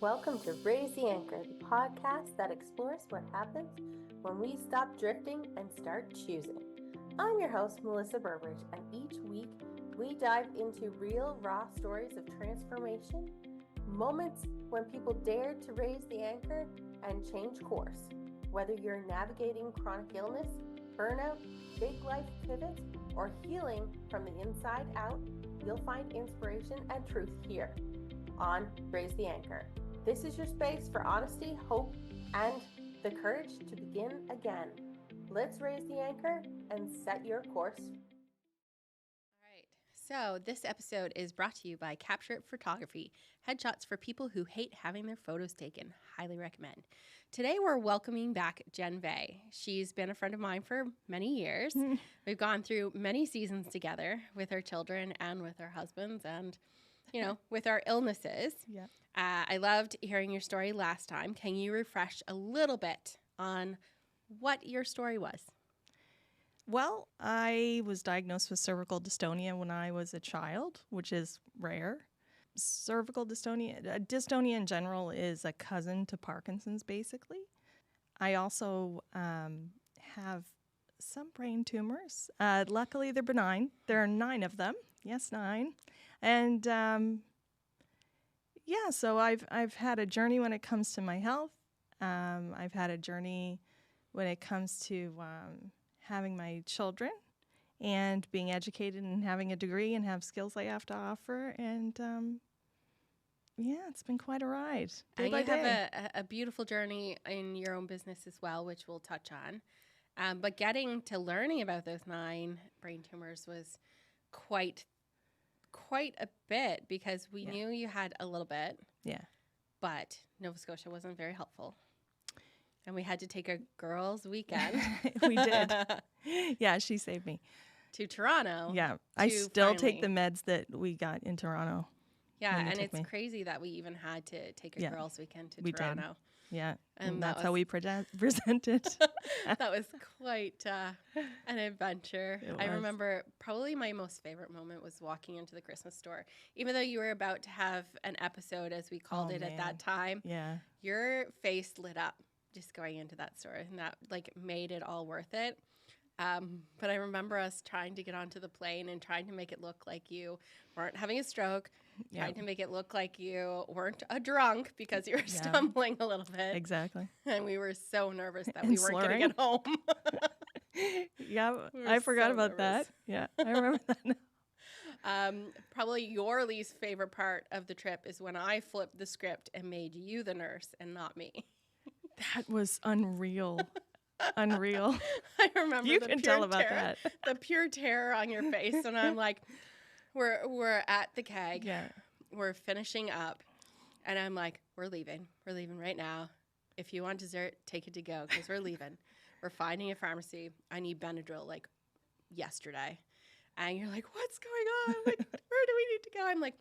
Welcome to Raise the Anchor, the podcast that explores what happens when we stop drifting and start choosing. I'm your host, Melissa Burbridge, and each week we dive into real, raw stories of transformation, moments when people dared to raise the anchor and change course. Whether you're navigating chronic illness, burnout, big life pivots, or healing from the inside out, you'll find inspiration and truth here on Raise the Anchor. This is your space for honesty, hope, and the courage to begin again. Let's raise the anchor and set your course. All right. So this episode is brought to you by Capture It Photography, headshots for people who hate having their photos taken. Highly recommend. Today we're welcoming back Jen Vey. She's been a friend of mine for many years. We've gone through many seasons together with our children and with our husbands and, with our illnesses. Yeah. I loved hearing your story last time. Can you refresh a little bit on what your story was? Well, I was diagnosed with cervical dystonia when I was a child, which is rare. Cervical dystonia, dystonia in general, is a cousin to Parkinson's, basically. I also have some brain tumors. Luckily, they're benign. There are 9 of them. Yes, 9. And so I've had a journey when it comes to my health. I've had a journey when it comes to having my children and being educated and having a degree and have skills I have to offer. And it's been quite a ride. Day by you day. have a beautiful journey in your own business as well, which we'll touch on. But getting to learning about those 9 brain tumors was quite a bit because we knew you had a little bit. Yeah. But Nova Scotia wasn't very helpful. And we had to take a girls' weekend. We did. Yeah, she saved me. To Toronto. Yeah. I still take the meds that we got in Toronto. Yeah, and it's crazy that we even had to take a girls' weekend to Toronto. Did. Yeah, and that's how we presented. That was quite an adventure. I remember probably my most favorite moment was walking into the Christmas store. Even though you were about to have an episode, as we called it at that time, your face lit up just going into that store, and that made it all worth it. But I remember us trying to get onto the plane and trying to make it look like you weren't having a stroke, trying to make it look like you weren't a drunk because you were stumbling a little bit. Exactly. And we were so nervous that we weren't going to get home. I forgot about that. Yeah, I remember that now. Probably your least favorite part of the trip is when I flipped the script and made you the nurse and not me. That was unreal. Unreal. I remember you can tell about that. The pure terror on your face. And I'm like, we're at the keg. Yeah. We're finishing up. And I'm like, we're leaving. We're leaving right now. If you want dessert, take it to go because we're leaving. We're finding a pharmacy. I need Benadryl yesterday. And you're like, what's going on? Where do we need to go? I'm like,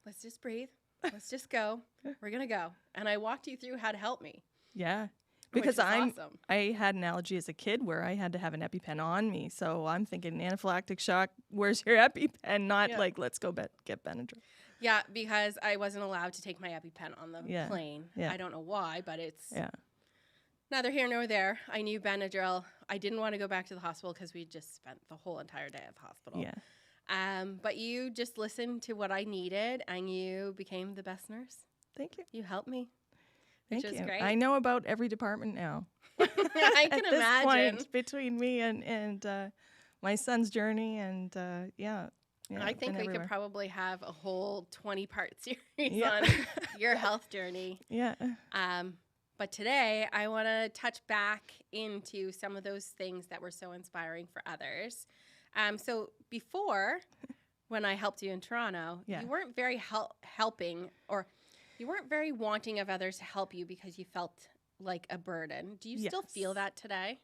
let's just breathe. Let's just go. We're going to go. And I walked you through how to help me. Yeah. Because awesome. I had an allergy as a kid where I had to have an EpiPen on me. So I'm thinking anaphylactic shock, where's your EpiPen? Not let's go get Benadryl. Yeah, because I wasn't allowed to take my EpiPen on the plane. Yeah. I don't know why, but it's neither here nor there. I knew Benadryl. I didn't want to go back to the hospital because we just spent the whole entire day at the hospital. Yeah. But you just listened to what I needed, and you became the best nurse. Thank you. You helped me. Thank which you. is great. I know about every department now. I can At imagine. this point, between me and my son's journey, and I think we could probably have a whole 20-part series on your health journey. Yeah. But today, I want to touch back into some of those things that were so inspiring for others. So before, when I helped you in Toronto, you weren't very helping, or you weren't very wanting of others to help you because you felt like a burden. Do you still feel that today?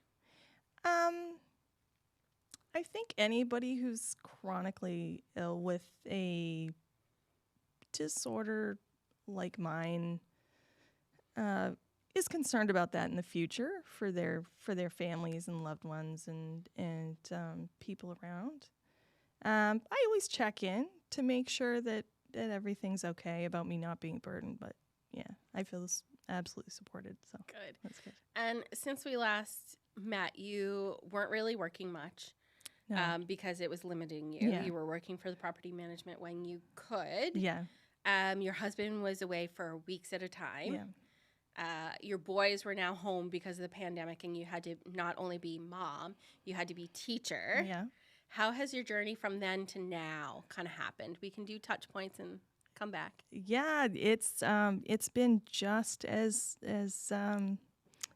I think anybody who's chronically ill with a disorder like mine is concerned about that in the future for their families and loved ones and people around. I always check in to make sure that everything's okay about me not being burdened, but I feel absolutely supported. So Good. that's good. And since we last met, you weren't really working much. No. Because it was limiting you. Yeah. You were working for the property management when you could. Yeah. Your husband was away for weeks at a time. Yeah. Your boys were now home because of the pandemic, and you had to not only be mom, you had to be teacher. Yeah. How has your journey from then to now kind of happened? We can do touch points and come back. Yeah, it's been just as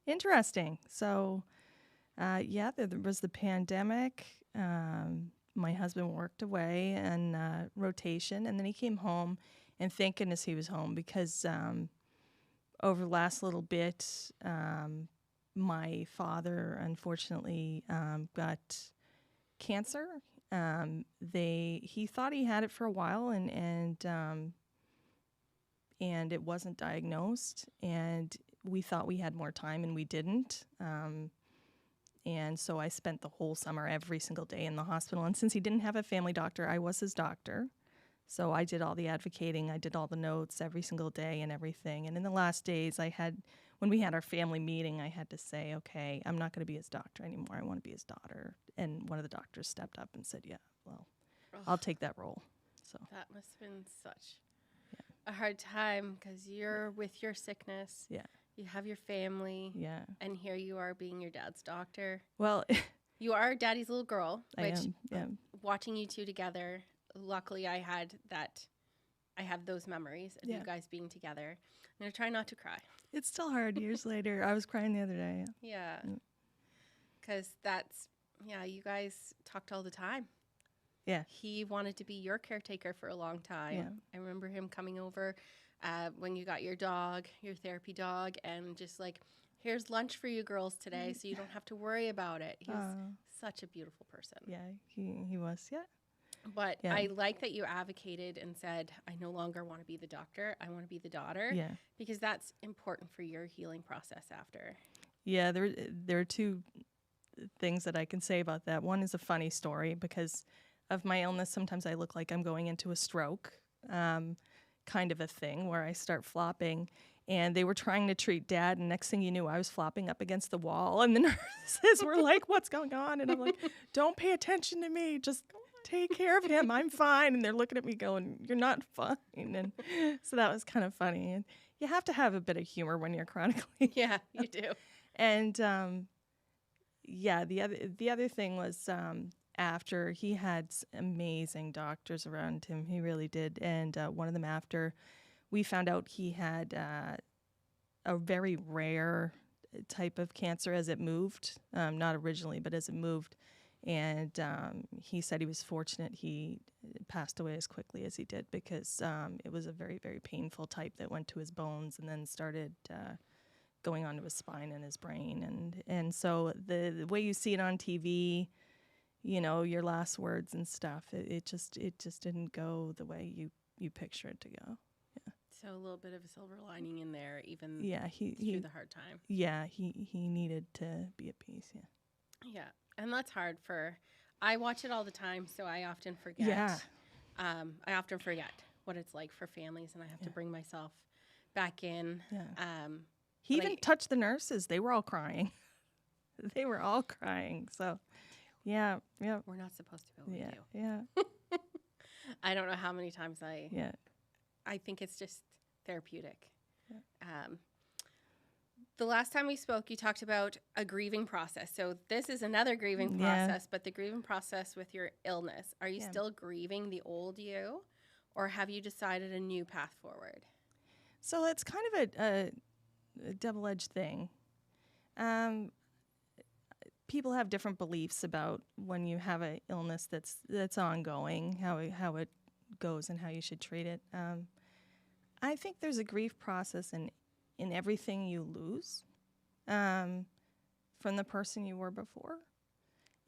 interesting. So, there was the pandemic. My husband worked away and rotation, and then he came home, and thank goodness he was home because over the last little bit, my father unfortunately got cancer. He thought he had it for a while, and it wasn't diagnosed, and we thought we had more time, and we didn't. And so I spent the whole summer every single day in the hospital. And since he didn't have a family doctor, I was his doctor. So I did all the advocating. I did all the notes every single day and everything. And in the last days, when we had our family meeting, I had to say, okay, I'm not going to be his doctor anymore. I want to be his daughter. And one of the doctors stepped up and said, yeah, well, I'll take that role. So that must have been such a hard time because you're with your sickness. Yeah. You have your family. Yeah. And here you are being your dad's doctor. Well, you are daddy's little girl, which watching watching you two together, luckily I have those memories of you guys being together. I'm going to try not to cry. It's still hard years later. I was crying the other day. Yeah. Because you guys talked all the time. Yeah. He wanted to be your caretaker for a long time. Yeah. I remember him coming over when you got your dog, your therapy dog, and just like, here's lunch for you girls today so you don't have to worry about it. He was such a beautiful person. Yeah, he was, yeah. But I like that you advocated and said, I no longer want to be the doctor. I want to be the daughter. Yeah. Because that's important for your healing process after. Yeah, there are two things that I can say about that. One is a funny story because of my illness. Sometimes I look like I'm going into a stroke. Kind of a thing where I start flopping, and they were trying to treat Dad, and next thing you knew, I was flopping up against the wall, and the nurses were like, what's going on? And I'm like, don't pay attention to me, just take care of him, I'm fine. And they're looking at me going, you're not fine. And so that was kind of funny, and you have to have a bit of humor when you're chronically Yeah, you do. And the other thing was after, he had amazing doctors around him. He really did. And one of them, after we found out he had a very rare type of cancer as it moved, not originally, but as it moved. And he said he was fortunate he passed away as quickly as he did because it was a very, very painful type that went to his bones and then started going onto his spine and his brain. And so the way you see it on TV, you know, your last words and stuff, it just didn't go the way you picture it to go. Yeah. So a little bit of a silver lining in there, even through the hard time. Yeah, he needed to be at peace. Yeah. Yeah, and that's hard I watch it all the time, so I often forget. Yeah. I often forget what it's like for families, and I have to bring myself back in. Yeah. He even touched the nurses. They were all crying. They were all crying. So. Yeah. We're not supposed to, but we do. Yeah. I don't know how many times I think it's just therapeutic. Yeah. The last time we spoke, you talked about a grieving process. So this is another grieving process, but the grieving process with your illness. Are you still grieving the old you, or have you decided a new path forward? So it's kind of a double-edged thing. People have different beliefs about when you have an illness that's ongoing, how it goes and how you should treat it. I think there's a grief process in everything you lose from the person you were before.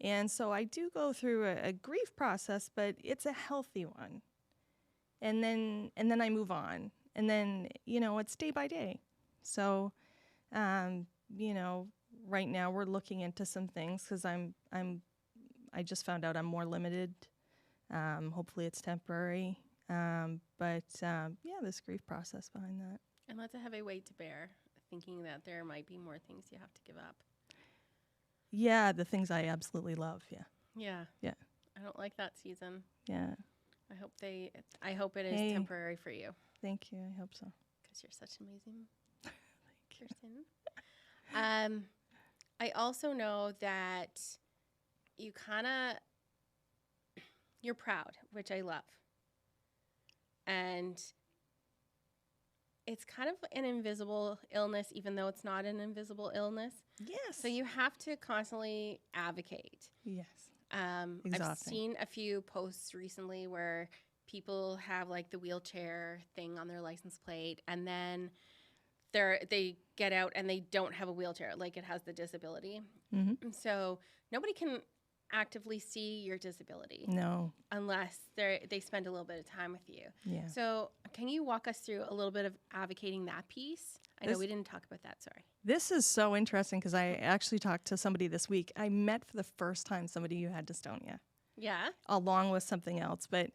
And so I do go through a grief process, but it's a healthy one. And then I move on. And then, it's day by day. So, right now we're looking into some things because I just found out I'm more limited. Hopefully it's temporary. But this grief process behind that. And that's a heavy weight to bear, thinking that there might be more things you have to give up. Yeah, the things I absolutely love. Yeah. Yeah. Yeah. I don't like that season. Yeah. I hope it is temporary for you. Thank you. I hope so. Because you're such an amazing person. I also know that you're proud, which I love. And it's kind of an invisible illness, even though it's not an invisible illness. Yes. So you have to constantly advocate. Yes. I've seen a few posts recently where people have like the wheelchair thing on their license plate, and then they get out and they don't have a wheelchair, like it has the disability. Mm-hmm. So nobody can actively see your disability. No. Unless they spend a little bit of time with you. Yeah. So can you walk us through a little bit of advocating that piece? I know we didn't talk about that, sorry. This is so interesting because I actually talked to somebody this week. I met for the first time somebody who had dystonia. Yeah. Along with something else. But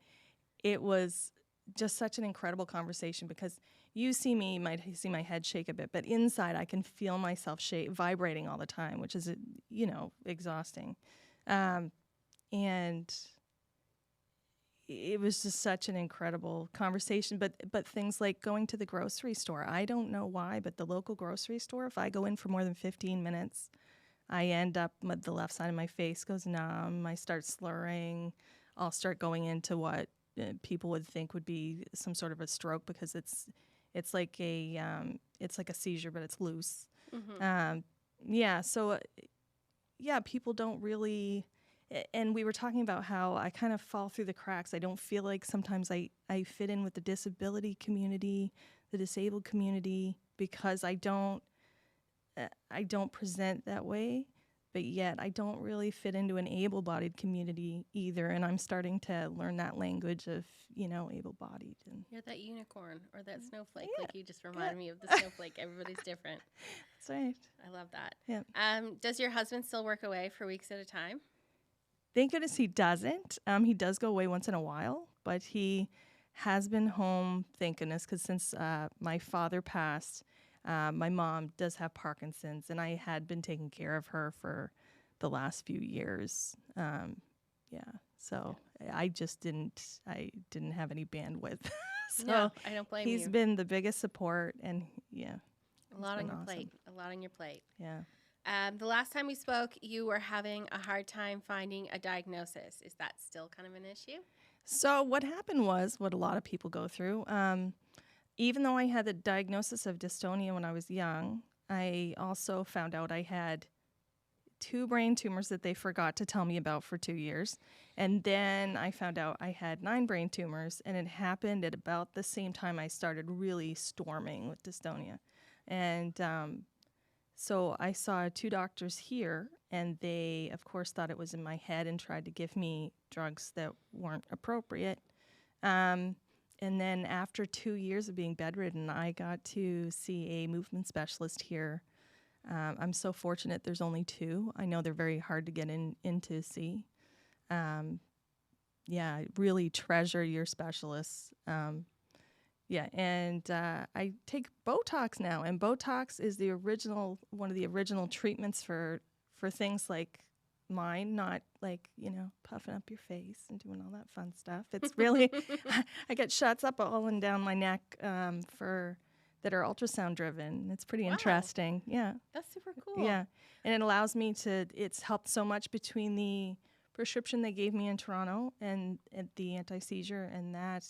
it was just such an incredible conversation because you see me, you might see my head shake a bit, but inside I can feel myself vibrating all the time, which is, exhausting. And it was just such an incredible conversation. But things like going to the grocery store, I don't know why, but the local grocery store, if I go in for more than 15 minutes, I end up with the left side of my face goes numb. I start slurring. I'll start going into what people would think would be some sort of a stroke because it's like a seizure, but it's loose. Mm-hmm. People don't really, and we were talking about how I kind of fall through the cracks. I don't feel like sometimes I fit in with the disability community, the disabled community, because I don't present that way, but yet I don't really fit into an able-bodied community either, and I'm starting to learn that language of, able-bodied. And you're that unicorn or that snowflake, like you just reminded me of the snowflake. Everybody's different. That's right. I love that. Yeah. Does your husband still work away for weeks at a time? Thank goodness he doesn't. He does go away once in a while, but he has been home, thank goodness, because since my father passed, my mom does have Parkinson's, and I had been taking care of her for the last few years. So I didn't have any bandwidth. So no, I don't blame you. He's been the biggest support, and a lot on your plate. A lot on your plate. Yeah. The last time we spoke, you were having a hard time finding a diagnosis. Is that still kind of an issue? So what happened was what a lot of people go through. Even though I had the diagnosis of dystonia when I was young, I also found out I had 2 brain tumors that they forgot to tell me about for 2 years. And then I found out I had 9 brain tumors, and it happened at about the same time I started really storming with dystonia. And so I saw 2 doctors here, and they, of course, thought it was in my head and tried to give me drugs that weren't appropriate. And then after 2 years of being bedridden, I got to see a movement specialist here. I'm so fortunate there's only 2. I know they're very hard to get in to see. Really treasure your specialists. And I take Botox now, and Botox is one of the original treatments for things like mine, not like, puffing up your face and doing all that fun stuff. It's really, I get shots up all and down my neck that are ultrasound driven. It's pretty interesting. Yeah. That's super cool. Yeah. And it allows me it's helped so much between the prescription they gave me in Toronto and the anti-seizure and that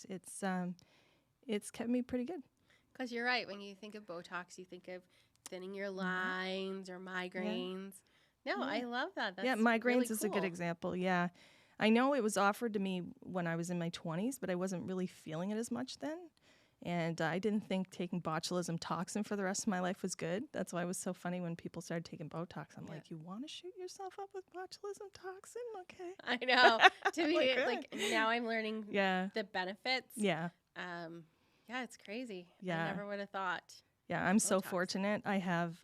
it's kept me pretty good. Because you're right. When you think of Botox, you think of thinning your lines or migraines. Yeah. No, I love that. That's migraines really is cool. a good example. Yeah. I know it was offered to me when I was in my 20s, but I wasn't really feeling it as much then. And I didn't think taking botulism toxin for the rest of my life was good. That's why it was so funny when people started taking Botox. I'm like, you want to shoot yourself up with botulism toxin? Okay. I know. To me, now I'm learning the benefits. Yeah. It's crazy. Yeah. I never would have thought. Yeah, I'm so fortunate. I have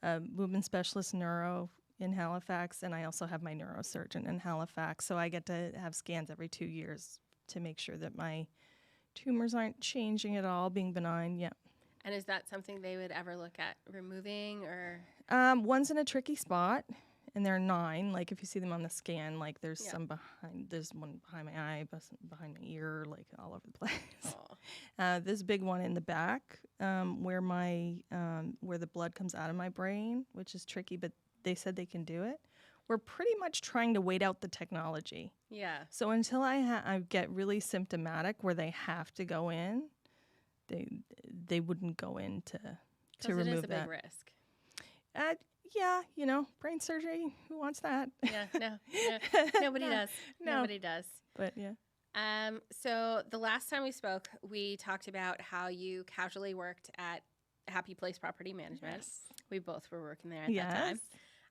a movement specialist neuro in Halifax, and I also have my neurosurgeon in Halifax. So I get to have scans every 2 years to make sure that my tumors aren't changing at all, being benign. Yeah. And is that something they would ever look at removing or? One's in a tricky spot, and they're 9. Like if you see them on the scan, like there's Yeah. some behind. There's one behind my eye, behind my ear, like all over the place. Oh. This big one in the back, where the blood comes out of my brain, which is tricky, but they said they can do it. We're pretty much trying to wait out the technology. Yeah. So until I get really symptomatic where they have to go in, they wouldn't go in to remove that. It is a big risk. Yeah, brain surgery. Who wants that? Yeah, no. Nobody does. No. Nobody does. But yeah. So the last time we spoke, we talked about how you casually worked at Happy Place Property Management. Yes. We both were working there at that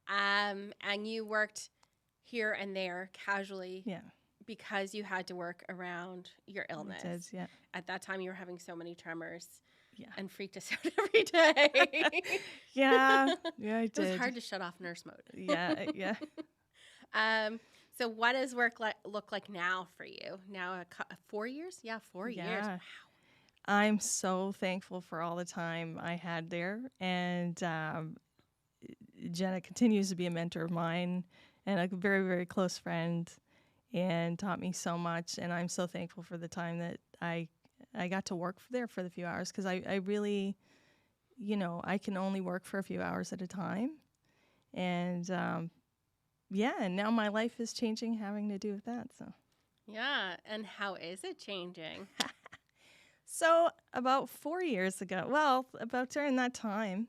time. And you worked here and there casually. Yeah. Because you had to work around your illness. It did, yeah. At that time, you were having so many tremors. Yeah. And freaked us out every day. Yeah, I did. It was hard to shut off nurse mode. Yeah. So what does work look like now for you? Now 4 years? Yeah, 4 years. Wow. I'm so thankful for all the time I had there. And Jenna continues to be a mentor of mine and a very, very close friend and taught me so much. And I'm so thankful for the time that I got to work there for the few hours because I really, I can only work for a few hours at a time. And and now my life is changing having to do with that. So yeah. And how is it changing? So about 4 years ago, about during that time,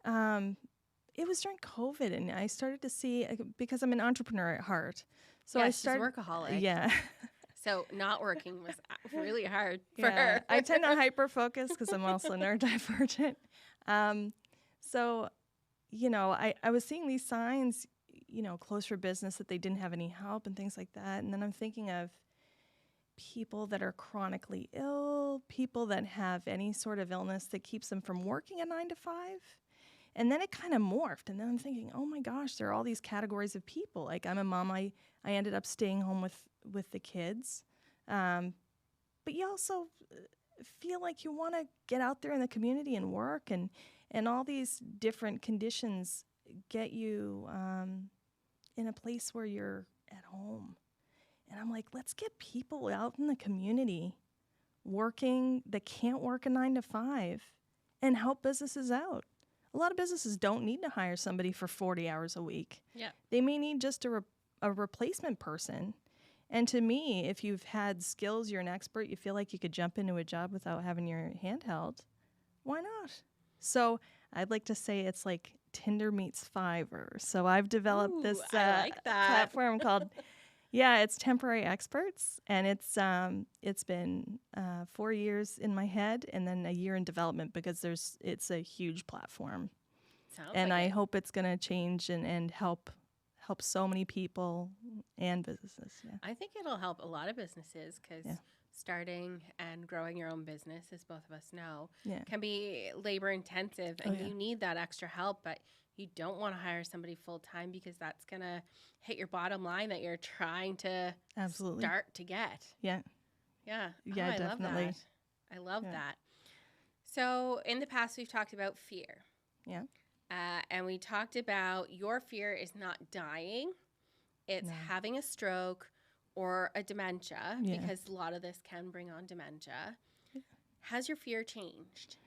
it was during COVID, and I started to see, because I'm an entrepreneur at heart. So I started workaholic. Yeah. So not working was really hard for her. I tend to hyper-focus because I'm also neurodivergent. So, I was seeing these signs, closed for business, that they didn't have any help and things like that. And then I'm thinking of people that are chronically ill, people that have any sort of illness that keeps them from working a 9 to 5. And then it kind of morphed. And then I'm thinking, oh my gosh, there are all these categories of people. Like I'm a mom, I ended up staying home with the kids. But you also feel like you want to get out there in the community and work, and all these different conditions get you in a place where you're at home. And I'm like, let's get people out in the community working that can't work a 9 to 5 and help businesses out. A lot of businesses don't need to hire somebody for 40 hours a week. Yeah. They may need just a replacement person. And to me, if you've had skills, you're an expert, you feel like you could jump into a job without having your hand held, why not? So I'd like to say it's like Tinder meets Fiverr. So I've developed this I like that. platform called, it's Temporary Experts. And it's been 4 years in my head and then a year in development because it's a huge platform. And I hope it's going to change and help so many people and businesses. Yeah. I think it'll help a lot of businesses because starting and growing your own business, as both of us know, can be labor intensive and you need that extra help, but you don't want to hire somebody full time because that's going to hit your bottom line that you're trying to start to get. Yeah. Yeah. Yeah, I definitely. love that. I love that. So in the past, we've talked about fear. Yeah. And we talked about your fear is not dying. It's having a stroke or a dementia because a lot of this can bring on dementia. Yeah. Has your fear changed?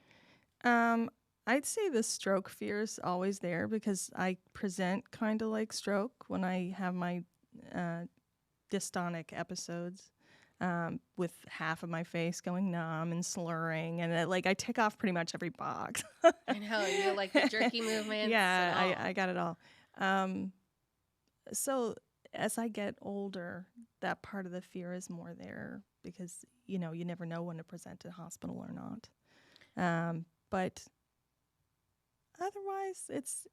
I'd say the stroke fear is always there because I present kind of like stroke when I have my dystonic episodes. With half of my face going numb and slurring, and I tick off pretty much every box. I know, you like the jerky movements. Yeah, I got it all. So as I get older, that part of the fear is more there because you never know when to present at hospital or not. But otherwise, it's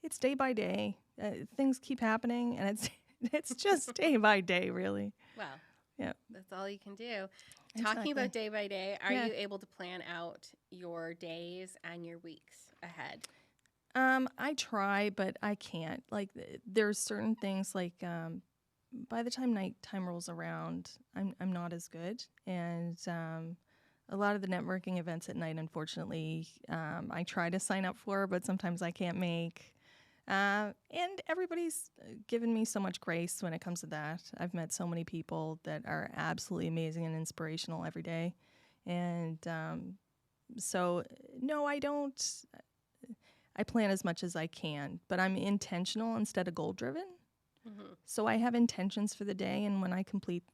it's day by day. Things keep happening, and it's just day by day, really. Wow. Yeah, that's all you can do. Exactly. Talking about day by day, are you able to plan out your days and your weeks ahead? I try, but I can't. Like, there's certain things like by the time nighttime rolls around, I'm not as good, and A lot of the networking events at night, unfortunately, I try to sign up for, but sometimes I can't make. And everybody's given me so much grace when it comes to that. I've met so many people that are absolutely amazing and inspirational every day. And so, no, I don't. I plan as much as I can, but I'm intentional instead of goal-driven. Mm-hmm. So I have intentions for the day, and when I complete,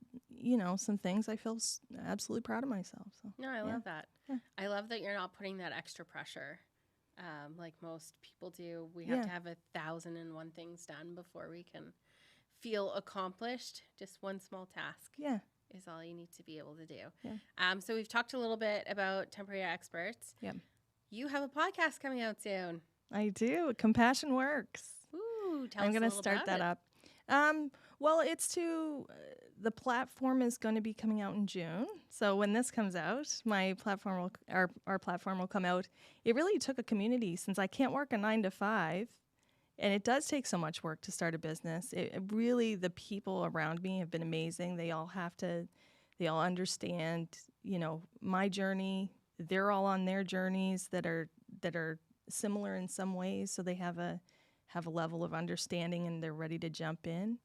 some things, I feel absolutely proud of myself. So no, I love that. Yeah. I love that you're not putting that extra pressure. Like most people do. We have to have 1,001 things done before we can feel accomplished. Just one small task is all you need to be able to do. Yeah. So we've talked a little bit about temporary experts. Yeah. You have a podcast coming out soon. I do. Compassion Works. Ooh, tell us a little about it. I'm going to start that up. Well, the platform is going to be coming out in June. So when this comes out, our platform will come out. It really took a community, since I can't work a 9 to 5, and it does take so much work to start a business. It really, the people around me have been amazing. They all understand, my journey. They're all on their journeys that are similar in some ways. So they have a level of understanding, and they're ready to jump in.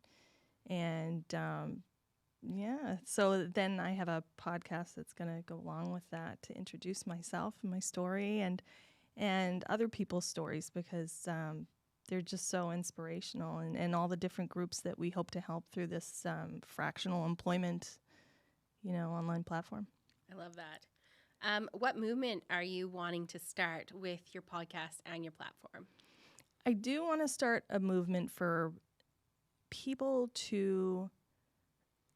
And so then I have a podcast that's going to go along with that to introduce myself and my story and other people's stories, because they're just so inspirational, and all the different groups that we hope to help through this fractional employment, online platform. I love that. What movement are you wanting to start with your podcast and your platform? I do want to start a movement for people to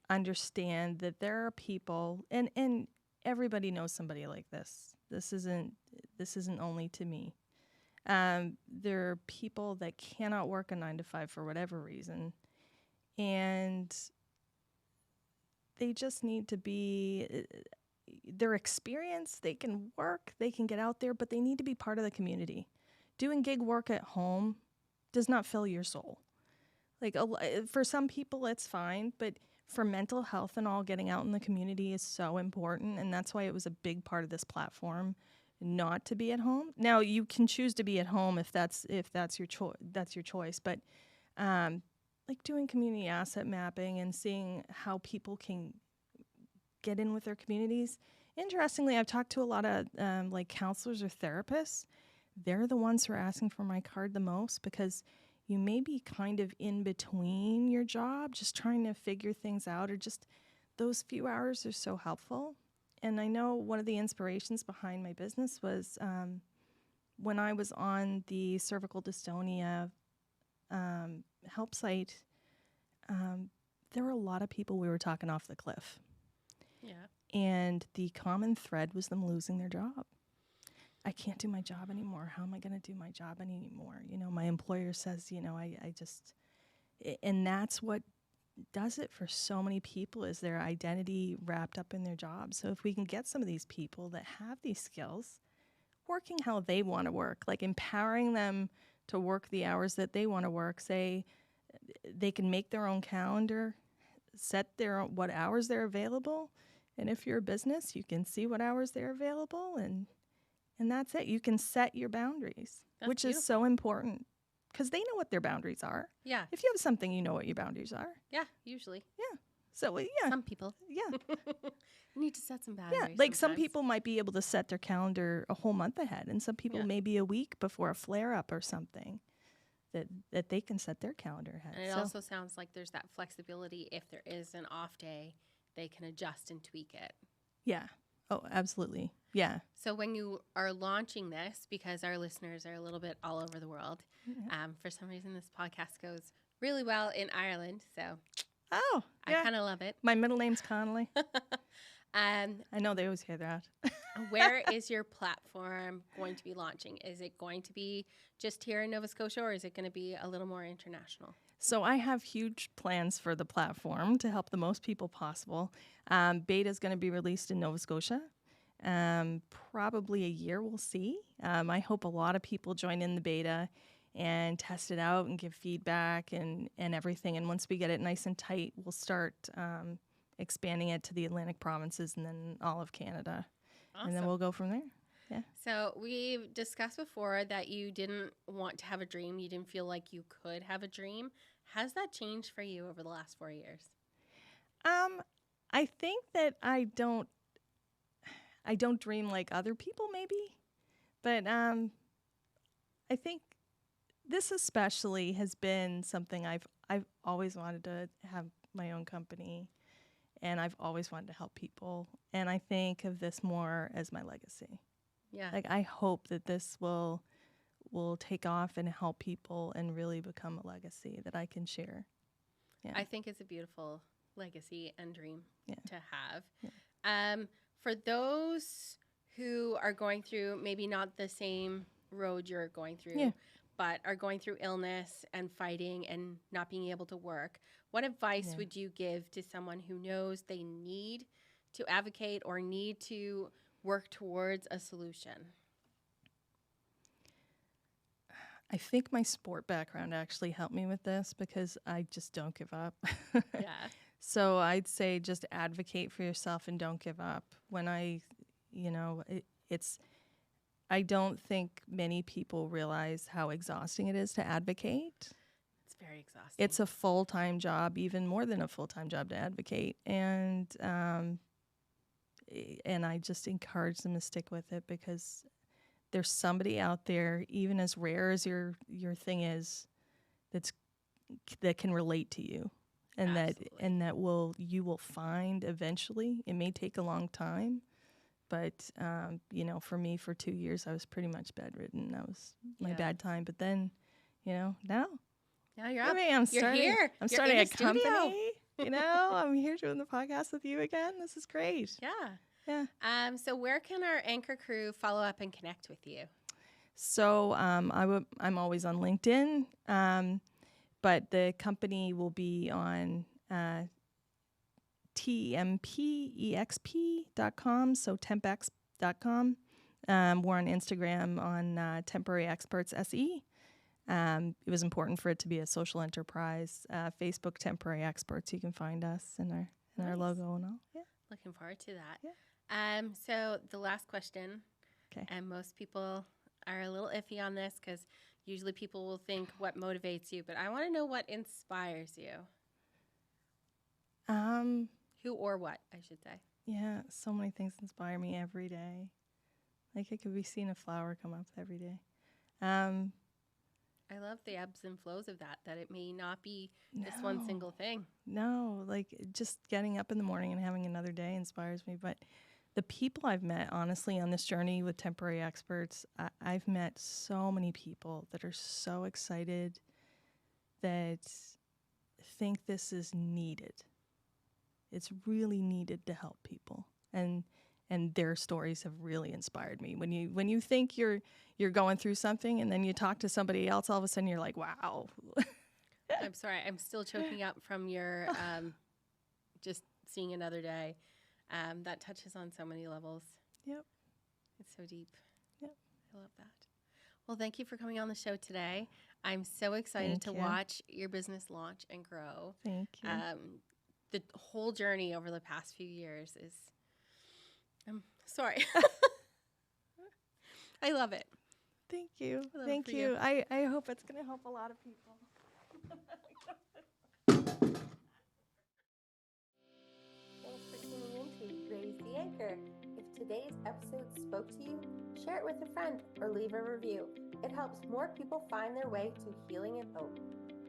understand that there are people, and everybody knows somebody like this. This isn't only to me. There are people that cannot work a 9 to 5 for whatever reason, and they just need to be. Their experience, they can work, they can get out there, but they need to be part of the community. Doing gig work at home does not fill your soul. Like, for some people, it's fine, but for mental health and all, getting out in the community is so important, and that's why it was a big part of this platform, not to be at home. Now, you can choose to be at home if that's your choice, but like doing community asset mapping and seeing how people can get in with their communities. Interestingly, I've talked to a lot of like counselors or therapists. They're the ones who are asking for my card the most, because you may be kind of in between your job, just trying to figure things out, or just those few hours are so helpful. And I know one of the inspirations behind my business was when I was on the cervical dystonia help site, there were a lot of people we were talking off the cliff. Yeah. And the common thread was them losing their job. I can't do my job anymore. How am I going to do my job anymore? My employer says, I just, and that's what does it for so many people, is their identity wrapped up in their job. So if we can get some of these people that have these skills working how they want to work, like empowering them to work the hours that they want to work, say they can make their own calendar, set what hours they're available. And if you're a business, you can see what hours they're available, and that's it. You can set your boundaries, which beautiful. Is so important, because they know what their boundaries are. Yeah. If you have something, you know what your boundaries are. Yeah, usually. Yeah. So, yeah. Some people. Yeah. Need to set some boundaries. Yeah, like sometimes. Some people might be able to set their calendar a whole month ahead, and some people maybe a week before a flare-up or something that they can set their calendar ahead. And it also sounds like there's that flexibility. If there is an off day, they can adjust and tweak it. Yeah. Oh, absolutely. Yeah. So when you are launching this, because our listeners are a little bit all over the world, for some reason this podcast goes really well in Ireland. So I kind of love it. My middle name's Connolly. I know they always hear that. Where is your platform going to be launching? Is it going to be just here in Nova Scotia, or is it going to be a little more international? So I have huge plans for the platform to help the most people possible. Beta is going to be released in Nova Scotia. Probably a year, we'll see. I hope a lot of people join in the beta and test it out and give feedback and everything. And once we get it nice and tight, we'll start expanding it to the Atlantic provinces and then all of Canada. Awesome. And then we'll go from there. Yeah. So we've discussed before that you didn't want to have a dream. You didn't feel like you could have a dream. Has that changed for you over the last 4 years? I think that I don't dream like other people maybe, but I think this especially has been something I've always wanted to have my own company, and I've always wanted to help people, and I think of this more as my legacy. Yeah. Like I hope that this will take off and help people and really become a legacy that I can share. Yeah. I think it's a beautiful legacy and dream to have. Yeah. For those who are going through maybe not the same road you're going through, but are going through illness and fighting and not being able to work, what advice would you give to someone who knows they need to advocate or need to work towards a solution? I think my sport background actually helped me with this because I just don't give up. Yeah. So I'd say just advocate for yourself and don't give up. When I don't think many people realize how exhausting it is to advocate. It's very exhausting. It's a full-time job, even more than a full-time job to advocate. And I just encourage them to stick with it because there's somebody out there, even as rare as your thing is, that can relate to you. And Absolutely. you will find eventually. It may take a long time, but for me, for 2 years, I was pretty much bedridden. That was my bad time. But then, now you're up. I'm here. I'm You're starting in a the studio. company. I'm here doing the podcast with you again. This is great. Yeah. So where can our Anchor crew follow up and connect with you? So I'm always on LinkedIn. But the company will be on tempexp.com, so tempex.com. We're on Instagram on Temporary Experts SE. It was important for it to be a social enterprise. Facebook Temporary Experts, you can find us in our logo and all. Yeah. Looking forward to that. Yeah. So the last question, okay. And most people are a little iffy on this because usually people will think what motivates you, but I want to know what inspires you. Who or what, I should say. Yeah, so many things inspire me every day. Like it could be seeing a flower come up every day. I love the ebbs and flows of that it may not be just one single thing. No, like just getting up in the morning and having another day inspires me. But the people I've met, honestly, on this journey with Temporary Experts, I've met so many people that are so excited, that think this is needed. It's really needed to help people. And their stories have really inspired me. When you think you're going through something and then you talk to somebody else, all of a sudden you're like, wow. I'm sorry. I'm still choking up from your just seeing another day. That touches on so many levels. Yep. It's so deep. Yep. I love that. Well, thank you for coming on the show today. I'm so excited to watch your business launch and grow. Thank you. The whole journey over the past few years is, I'm sorry. I love it. Thank you. Thank you. I hope it's going to help a lot of people. Thanks for tuning in to Raise the Anchor. If today's episode spoke to you, share it with a friend or leave a review. It helps more people find their way to healing and hope.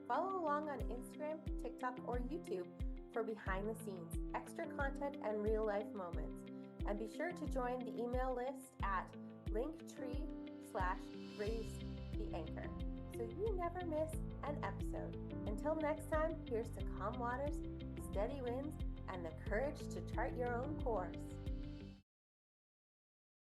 Follow along on Instagram, TikTok, or YouTube for behind the scenes, extra content, and real life moments. And be sure to join the email list at linktree/raisetheanchor so you never miss an episode. Until next time, here's to calm waters, steady winds, and the courage to chart your own course.